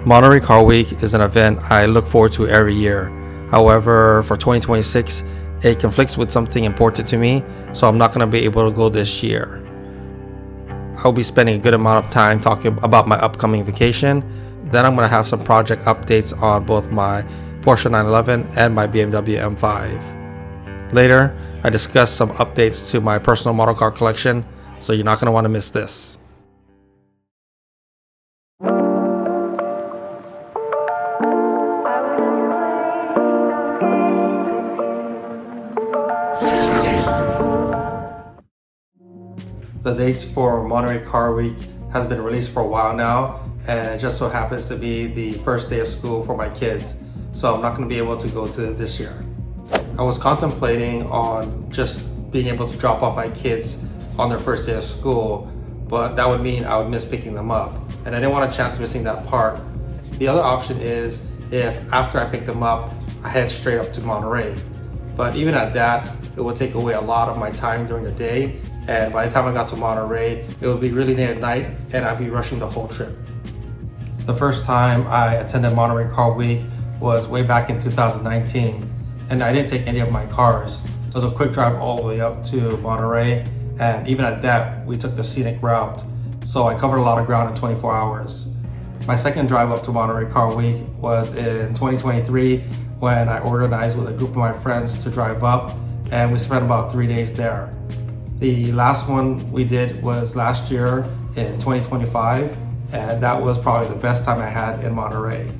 Monterey Car Week is an event I look forward to every year. However, for 2026, it conflicts with something important to me, so I'm not going to be able to go this year. I'll be spending a good amount of time talking about my upcoming vacation. Then I'm going to have some project updates on both my Porsche 911 and my BMW M5. Later, I discuss some updates to my personal model car collection, so you're not going to want to miss this. The dates for Monterey Car Week has been released for a while now, and it just so happens to be the first day of school for my kids, so I'm not going to be able to go to it this year. I was contemplating on just being able to drop off my kids on their first day of school, but that would mean I would miss picking them up, and I didn't want a chance missing that part. The other option is if after I pick them up, I head straight up to Monterey. But even at that, it would take away a lot of my time during the day, and by the time I got to Monterey, it would be really late at night and I'd be rushing the whole trip. The first time I attended Monterey Car Week was way back in 2019, and I didn't take any of my cars. It was a quick drive all the way up to Monterey, and even at that, we took the scenic route. So I covered a lot of ground in 24 hours. My second drive up to Monterey Car Week was in 2023 when I organized with a group of my friends to drive up, and we spent about 3 days there. The last one we did was last year in 2025, and that was probably the best time I had in Monterey.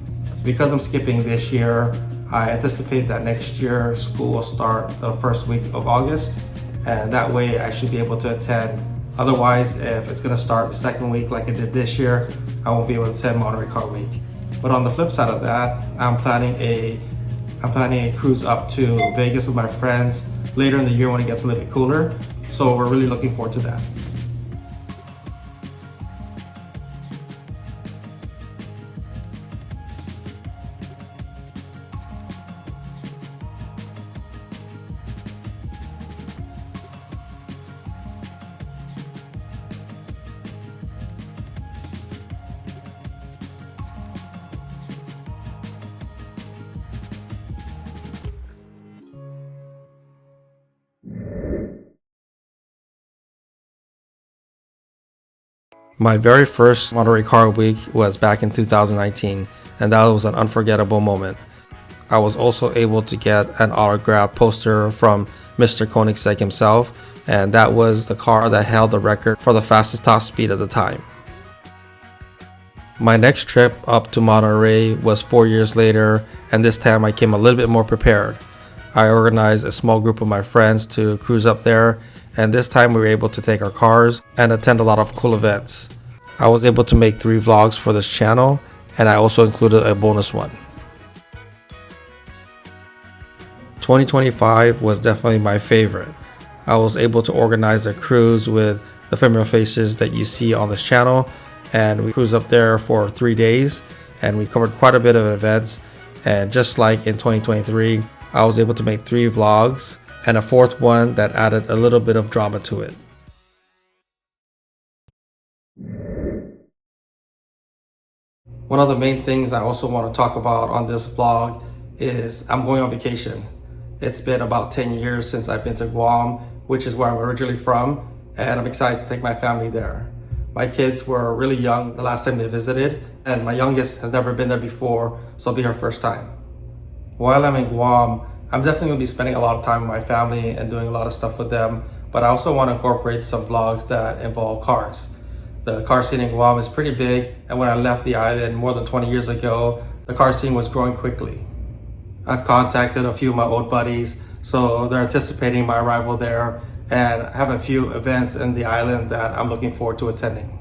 Because I'm skipping this year, I anticipate that next year school will start the first week of August, and that way I should be able to attend. Otherwise, if it's gonna start the second week like it did this year, I won't be able to attend Monterey Car Week. But on the flip side of that, I'm planning a cruise up to Vegas with my friends later in the year when it gets a little bit cooler. So we're really looking forward to that. My very first Monterey Car Week was back in 2019, and that was an unforgettable moment. I was also able to get an autograph poster from Mr. Koenigsegg himself, and that was the car that held the record for the fastest top speed at the time. My next trip up to Monterey was 4 years later, and this time I came a little bit more prepared. I organized a small group of my friends to cruise up there, and this time we were able to take our cars and attend a lot of cool events. I was able to make 3 vlogs for this channel, and I also included a bonus one. 2025 was definitely my favorite. I was able to organize a cruise with the familiar faces that you see on this channel, and we cruised up there for 3 days, and we covered quite a bit of events. And just like in 2023, I was able to make 3 vlogs and a 4th one that added a little bit of drama to it. One of the main things I also want to talk about on this vlog is I'm going on vacation. It's been about 10 years since I've been to Guam, which is where I'm originally from, and I'm excited to take my family there. My kids were really young the last time they visited, and my youngest has never been there before, so it'll be her first time. While I'm in Guam, I'm definitely going to be spending a lot of time with my family and doing a lot of stuff with them, but I also want to incorporate some vlogs that involve cars. The car scene in Guam is pretty big, and when I left the island more than 20 years ago, the car scene was growing quickly. I've contacted a few of my old buddies, so they're anticipating my arrival there, and I have a few events in the island that I'm looking forward to attending.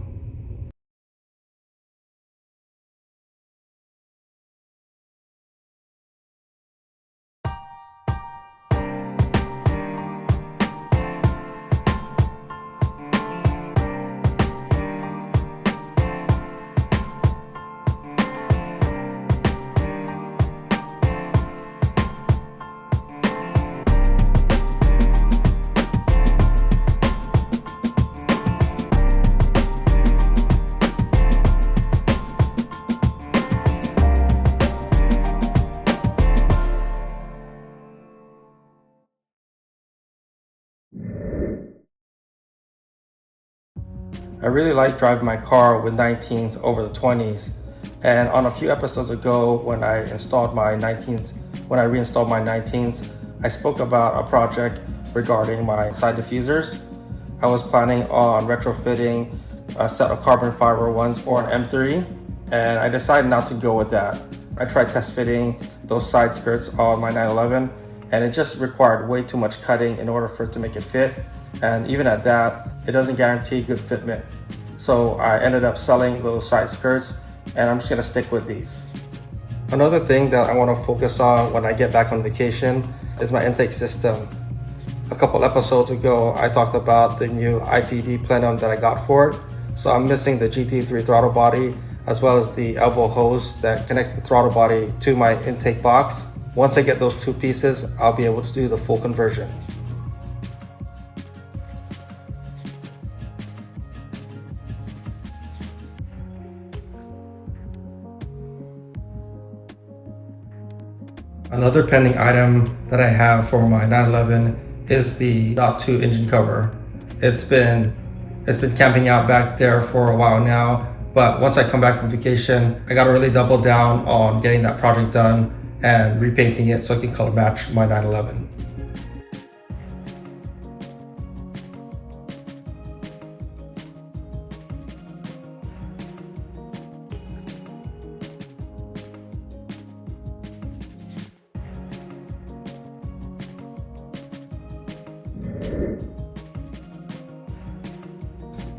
I really like driving my car with 19s over the 20s. And on a few episodes ago, when I reinstalled my 19s, I spoke about a project regarding my side diffusers. I was planning on retrofitting a set of carbon fiber ones for an M3, and I decided not to go with that. I tried test fitting those side skirts on my 911, and it just required way too much cutting in order for it to make it fit. And even at that, it doesn't guarantee good fitment. So I ended up selling those side skirts, and I'm just gonna stick with these. Another thing that I wanna focus on when I get back on vacation is my intake system. A couple episodes ago, I talked about the new IPD plenum that I got for it. So I'm missing the GT3 throttle body, as well as the elbow hose that connects the throttle body to my intake box. Once I get those two pieces, I'll be able to do the full conversion. Another pending item that I have for my 911 is the .2 engine cover. It's been camping out back there for a while now, but once I come back from vacation, I gotta really double down on getting that project done and repainting it so it can color match my 911.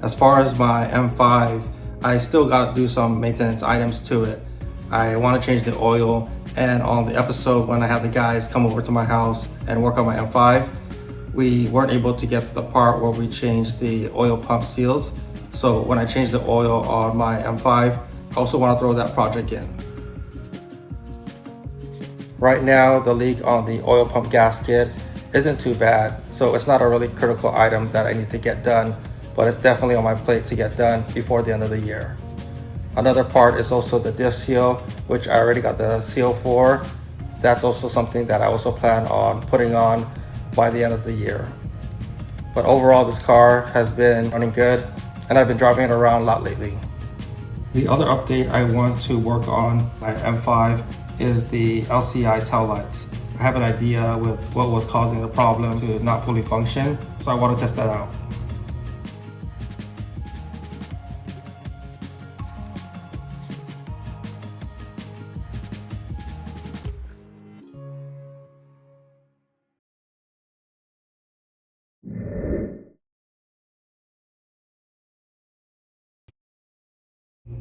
As far as my M5, I still got to do some maintenance items to it. I want to change the oil, and on the episode when I had the guys come over to my house and work on my M5, we weren't able to get to the part where we changed the oil pump seals. So when I changed the oil on my M5, I also want to throw that project in. Right now, the leak on the oil pump gasket isn't too bad, so it's not a really critical item that I need to get done, but it's definitely on my plate to get done before the end of the year. Another part is also the diff seal, which I already got the seal for. That's also something that I also plan on putting on by the end of the year. But overall, this car has been running good, and I've been driving it around a lot lately. The other update I want to work on my M5 is the LCI tail lights. I have an idea with what was causing the problem to not fully function, so I want to test that out.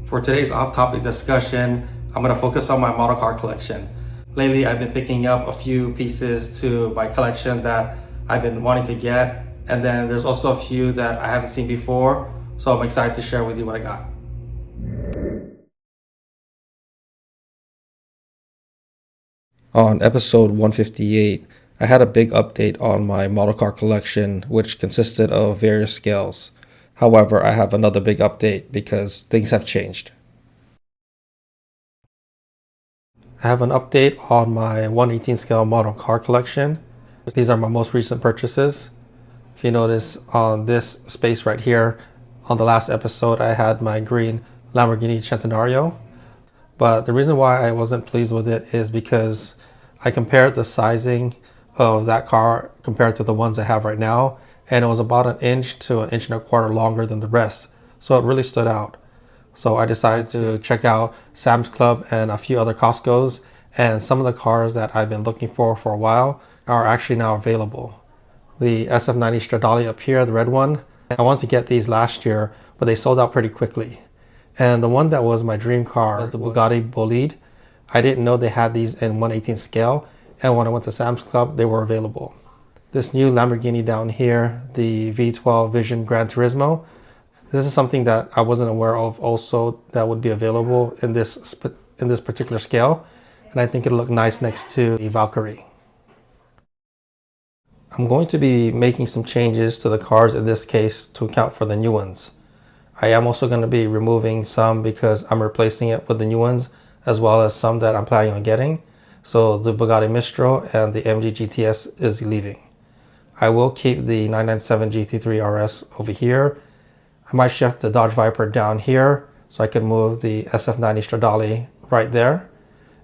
For today's off-topic discussion, I'm going to focus on my model car collection. Lately, I've been picking up a few pieces to my collection that I've been wanting to get, and then there's also a few that I haven't seen before, so I'm excited to share with you what I got. On episode 158, I had a big update on my model car collection, which consisted of various scales. However, I have another big update because things have changed. I have an update on my 1/18 scale model car collection. These are my most recent purchases. If you notice on this space right here, on the last episode, I had my green Lamborghini Centenario. But the reason why I wasn't pleased with it is because I compared the sizing of that car compared to the ones I have right now, and it was about 1 inch to 1.25 inches longer than the rest. So it really stood out. So I decided to check out Sam's Club and a few other Costco's, and some of the cars that I've been looking for a while are actually now available. The SF90 Stradale up here, the red one, I wanted to get these last year, but they sold out pretty quickly. And the one that was my dream car is the Bugatti Bolide. I didn't know they had these in 1/18 scale, and when I went to Sam's Club, they were available. This new Lamborghini down here, the V12 Vision Gran Turismo, this is something that I wasn't aware of also that would be available in this particular scale, and I think it'll look nice next to the Valkyrie. I'm going to be making some changes to the cars in this case to account for the new ones. I am also going to be removing some because I'm replacing it with the new ones, as well as some that I'm planning on getting. So the Bugatti Mistral and the MG GTS is leaving. I will keep the 997 GT3 RS over here. I might shift the Dodge Viper down here so I can move the SF90 Stradale right there.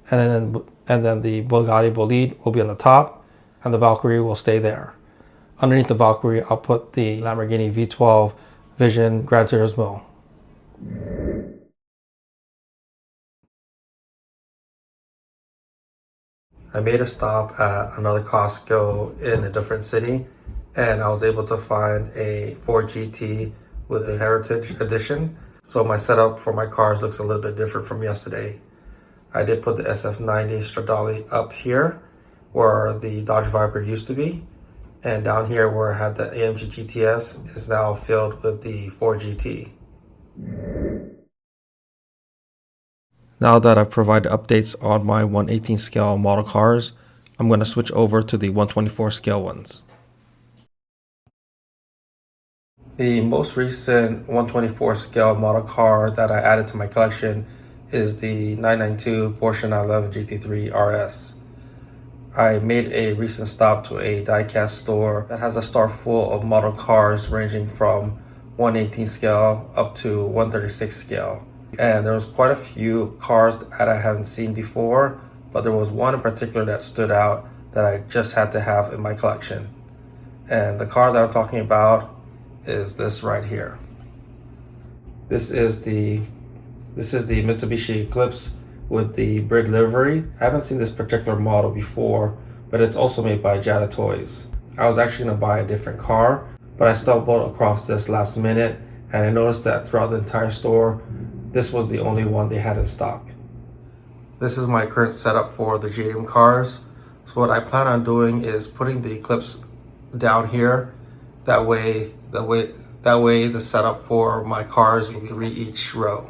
And then the Bugatti Bolide will be on the top and the Valkyrie will stay there. Underneath the Valkyrie, I'll put the Lamborghini V12 Vision Gran Turismo. I made a stop at another Costco in a different city, and I was able to find a Ford GT with the Heritage Edition. So my setup for my cars looks a little bit different from yesterday. I did put the SF90 Stradale up here where the Dodge Viper used to be, and down here where I had the AMG GTS is now filled with the Ford GT. Now that I've provided updates on my 1/18 scale model cars, I'm going to switch over to the 1/24 scale ones. The most recent 1/24 scale model car that I added to my collection is the 992 Porsche 911 GT3 RS. I made a recent stop to a die-cast store that has a store full of model cars ranging from 1/18 scale up to 1/36 scale. And there was quite a few cars that I haven't seen before, but there was one in particular that stood out that I just had to have in my collection. And the car that I'm talking about is this right here. This is the Mitsubishi Eclipse with the Brid livery. I haven't seen this particular model before, but it's also made by Jada Toys. I was actually going to buy a different car, but I stumbled across this last minute, and I noticed that throughout the entire store, this was the only one they had in stock. This is my current setup for the JDM cars. So what I plan on doing is putting the Eclipse down here. That way the setup for my cars will be 3 each row.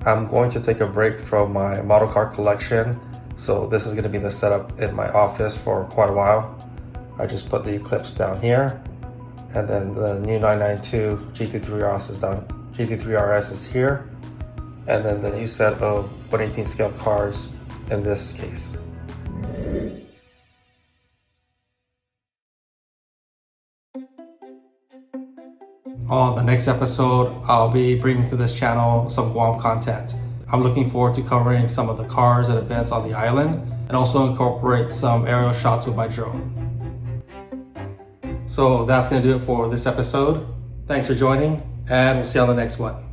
I'm going to take a break from my model car collection, so this is going to be the setup in my office for quite a while. I just put the Eclipse down here, and then the new 992 GT3 RS is here, and then the new set of 1/18 scale cars in this case. On the next episode, I'll be bringing to this channel some Guam content. I'm looking forward to covering some of the cars and events on the island, and also incorporate some aerial shots with my drone. So that's going to do it for this episode. Thanks for joining, and we'll see you on the next one.